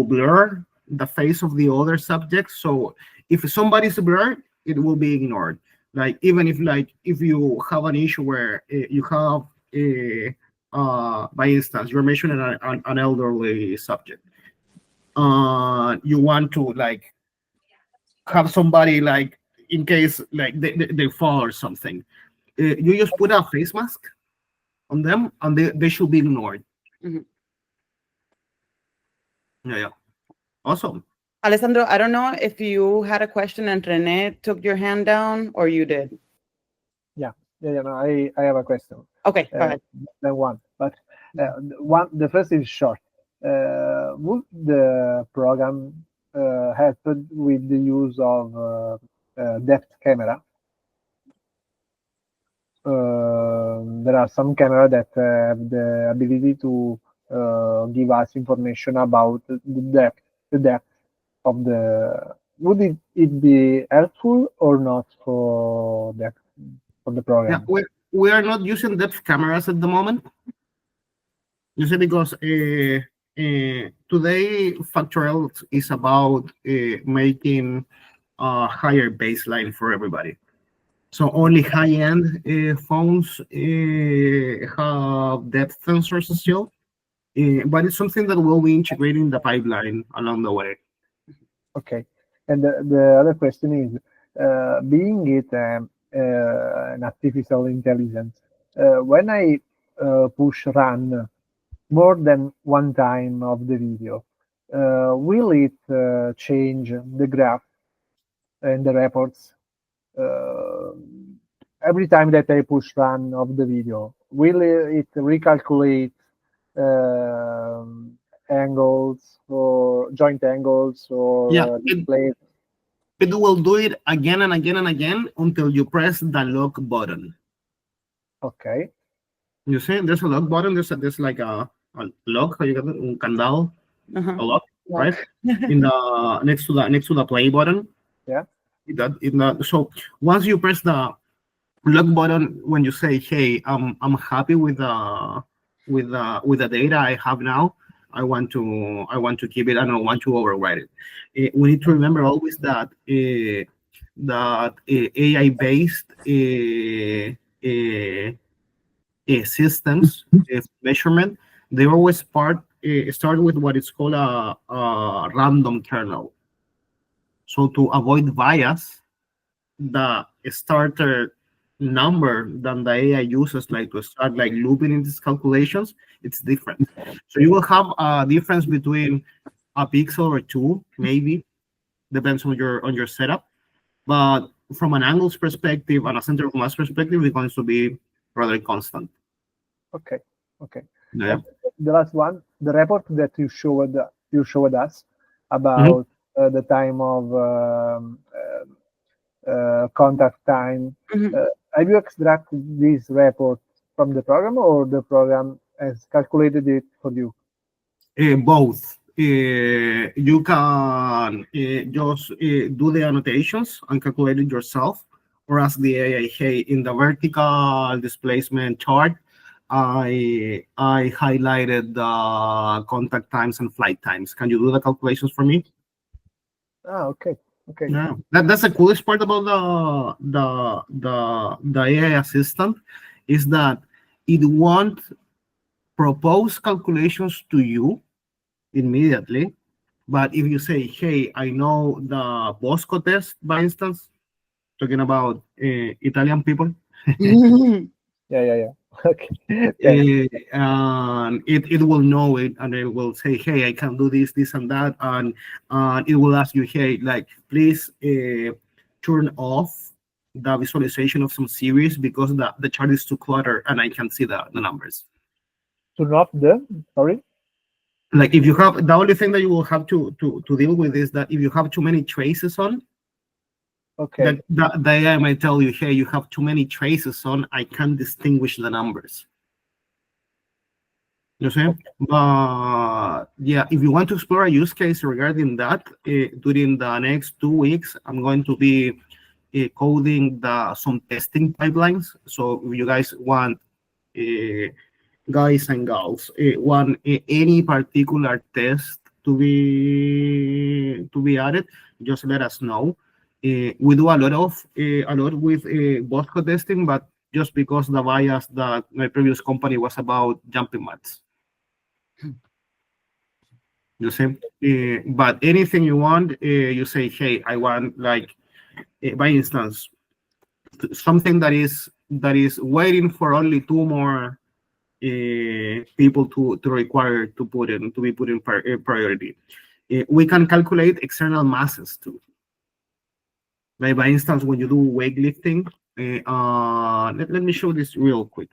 blur the face of the other subject. So if somebody's blurred, it will be ignored. Like even if you have an issue where you have by instance, you're mentioning an elderly subject. You want to like have somebody like in case like they fall or something. You just put a face mask on them, and they should be ignored. Mhm. Yeah. Awesome. Alessandro, I don't know if you had a question and Rene took your hand down, or you did. Yeah, no, I have a question. Okay, go ahead. Then one, but the first is short. Would the program help with the use of depth camera? There are some cameras that have the ability to give us information about the depth of the. Would it be helpful or not for the program? Yeah, we are not using depth cameras at the moment. You see, because today Factorial is about making a higher baseline for everybody. So only high-end phones have depth sensors still, but it's something that will be integrated in the pipeline along the way. Okay. And the other question is, being it an artificial intelligence, when I push run more than one time of the video, will it change the graph and the reports every time that I push run of the video? Will it recalculate angles or joint angles or Yeah, displays? it will do it again and again and again until you press the lock button. Okay. You see, there's a lock button. There's like a lock. How you got it? Un candado, Uh-huh. a lock, right? Lock. In the next to the play button. Yeah. So once you press the lock button, when you say, "Hey, I'm happy with the data I have now. I want to keep it. I don't want to override it." We need to remember always that AI based systems measurement, they always start with what is called a random kernel. So to avoid bias, the starter number that the AI uses, like to start like looping in these calculations, it's different. So you will have a difference between a pixel or two, maybe, depends on your setup. But from an angles perspective and a center of mass perspective, it's going to be rather constant. Okay. Okay. Yeah. And the last one, the report that you showed us about the time of contact time. Mhm. Have you extracted this report from the program, or the program has calculated it for you? Both. You can just do the annotations and calculate it yourself, or ask the AI, hey, in the vertical displacement chart, I highlighted the contact times and flight times. Can you do the calculations for me? Okay. Okay. Yeah, that's the coolest part about the AI assistant, is that it won't propose calculations to you immediately. But if you say, hey, I know the Bosco test, by instance, talking about Italian people, Yeah. Okay. Thanks. it will know it, and it will say, hey, I can do this and that, and it will ask you, hey, like, please turn off the visualization of some series because the chart is too cluttered and I can see the numbers. Turn off the, sorry? Like, if you have, the only thing that you will have to deal with is that if you have too many traces on, Okay. the AI might tell you, hey, you have too many traces on, I can't distinguish the numbers. You see? But yeah, if you want to explore a use case regarding that, during the next 2 weeks, I'm going to be coding some testing pipelines. So if you guys want, guys and gals, want any particular test to be added, just let us know. We do a lot with Bosco testing, but just because the bias that my previous company was about jumping mats. You see, but anything you want, you say, hey, I want, like, by instance, something that is waiting for only 2 more people to require to be put in priority. We can calculate external masses too. Like, by instance, when you do weightlifting, let me show this real quick.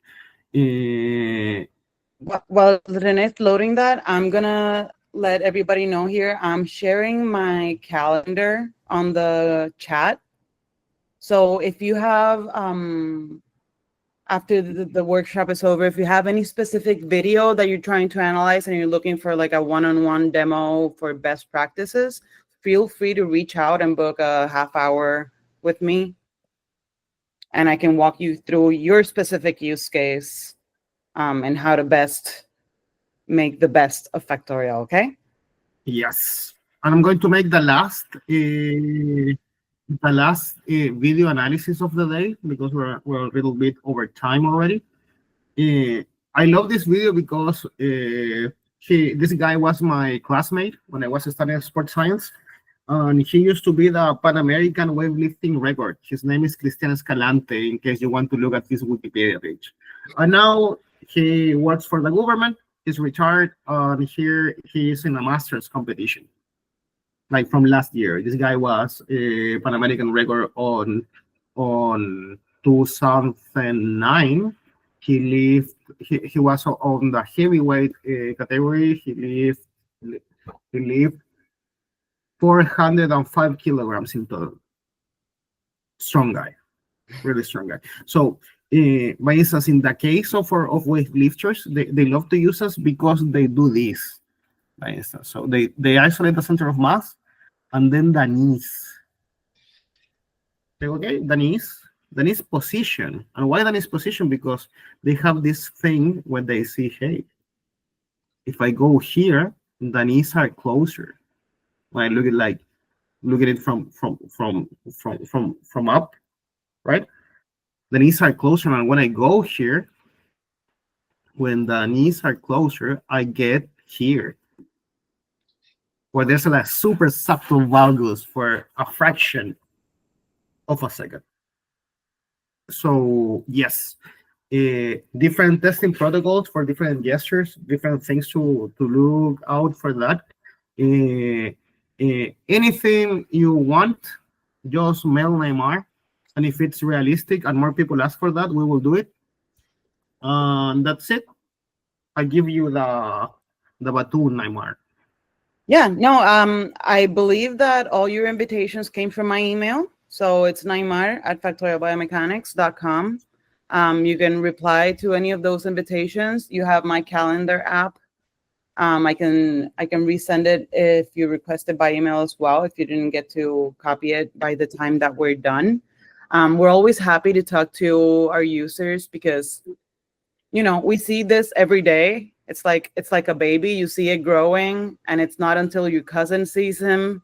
While Rene's loading that, I'm gonna let everybody know here. I'm sharing my calendar on the chat. So if you have, after the workshop is over, if you have any specific video that you're trying to analyze and you're looking for like a one-on-one demo for best practices, feel free to reach out and book a half-hour with me. And I can walk you through your specific use case and how to best make the best of Factorial, okay? Yes, and I'm going to make the last video analysis of the day, because we're a little bit over time already. I love this video because this guy was my classmate when I was studying sports science, and he used to be the Pan American weightlifting record. His name is Cristian Escalante, in case you want to look at his Wikipedia page. And now he works for the government. He's retired, and here he is in a master's competition. Like, from last year, this guy was a Pan American record on 2009. He was on the heavyweight category. He lived He lived 405 kilograms in total. Strong guy, really strong guy. So, by instance, in the case of weightlifters, they love to use us because they do this, by instance. So they isolate the center of mass and then the knees. Okay, the knees position. And why the knees position? Because they have this thing when they see, hey, if I go here, the knees are closer. When I look at it from up, right? The knees are closer, and when I go here, when the knees are closer, I get here, where there's a super subtle valgus for a fraction of a second. So yes, different testing protocols for different gestures, different things to look out for that. Anything you want, just mail Neymar, and if it's realistic and more people ask for that, we will do it. That's it. I give you the baton, Neymar. Yeah, no, I believe that all your invitations came from my email. So it's neymar@factorialbiomechanics.com. You can reply to any of those invitations. You have my calendar app. I can resend it if you request it by email as well, if you didn't get to copy it by the time that we're done. We're always happy to talk to our users because, you know, we see this every day. It's like a baby. You see it growing, and it's not until your cousin sees him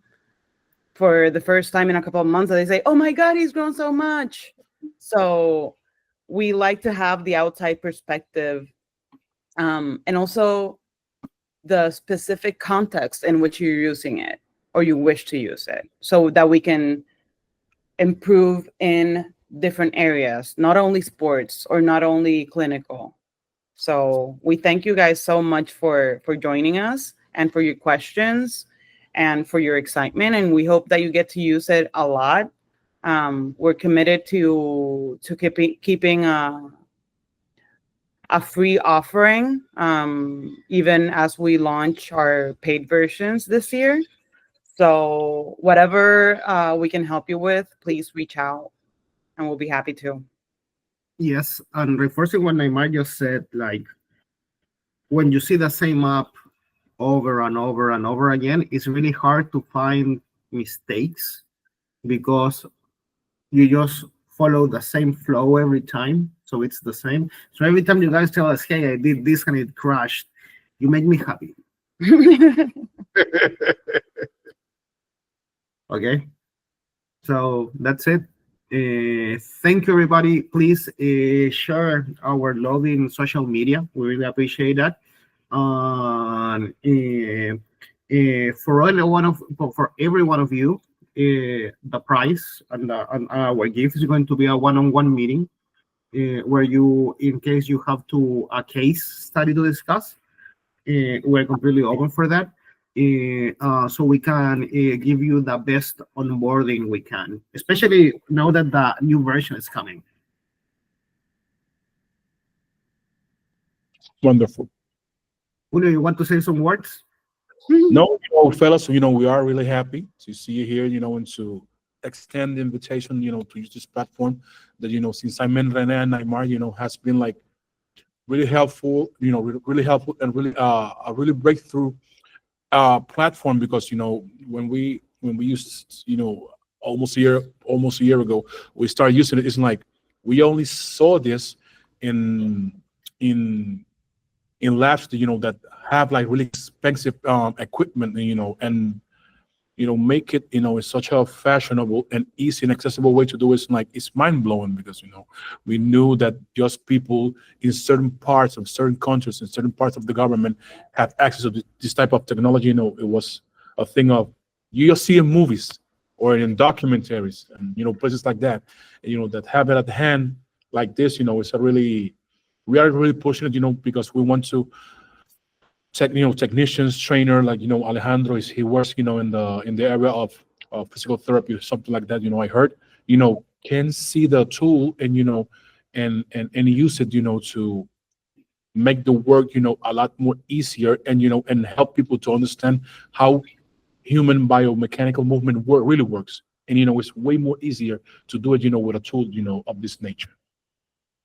for the first time in a couple of months that they say, "Oh my God, he's grown so much." So we like to have the outside perspective, and also the specific context in which you're using it or you wish to use it, so that we can improve in different areas, not only sports or not only clinical. So we thank you guys so much for joining us and for your questions and for your excitement. And we hope that you get to use it a lot. We're committed to keeping a free offering, even as we launch our paid versions this year. So whatever we can help you with, please reach out and we'll be happy to. Yes, and reinforcing what Neymar just said, like when you see the same app over and over and over again, it's really hard to find mistakes because you just follow the same flow every time. So it's the same. So every time you guys tell us, hey, I did this and it crashed, you make me happy. Okay. So that's it. Thank you, everybody. Please share our love in social media. We really appreciate that. For every one of you, the prize and our gift is going to be a one-on-one meeting where you, in case you have a case study to discuss, we're completely open for that. So we can give you the best onboarding we can, especially now that the new version is coming. Wonderful. Julio, you want to say some words? No, fellas, we are really happy to see you here, and to extend the invitation, to use this platform that, since I met Rene and Neymar, has been like really helpful, really helpful and really a really breakthrough platform because, when we used, almost a year ago, we started using it. It's like we only saw this in labs that have like really expensive equipment, and make it in such a fashionable and easy and accessible way to do it. It's mind-blowing because we knew that just people in certain parts of certain countries and certain parts of the government have access to this type of technology. It was a thing of you just see in movies or in documentaries and places like that, that have it at hand like this. We are really pushing it, because we want to technicians, trainer, like Alejandro he works in the area of physical therapy or something like that. I heard can see the tool and and use it to make the work, a lot more easier, and and help people to understand how human biomechanical movement really works. And it's way more easier to do it, with a tool, of this nature.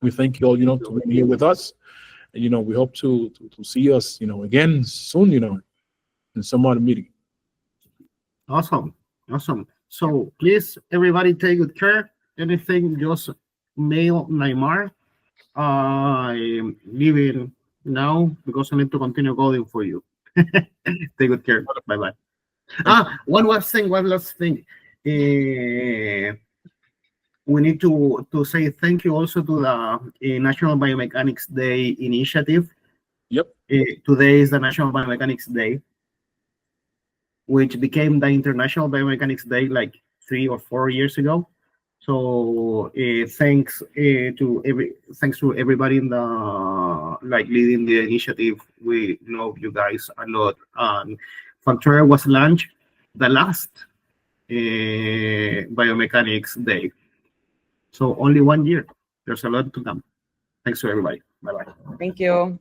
We thank you all, to be here with us, and we hope to see us, again soon, in some other meeting. Awesome. So please, everybody, take good care. Anything, just mail Neymar. I'm leaving now because I need to continue coding for you. Take good care. Bye bye. One last thing. We need to say thank you also to the National Biomechanics Day initiative. Yep. Today is the National Biomechanics Day, which became the International Biomechanics Day like 3 or 4 years ago. So thanks to everybody in the leading the initiative. We love you guys a lot. Factorial was launched the last Biomechanics Day. So only 1 year. There's a lot to come. Thanks to everybody. Bye bye. Thank you.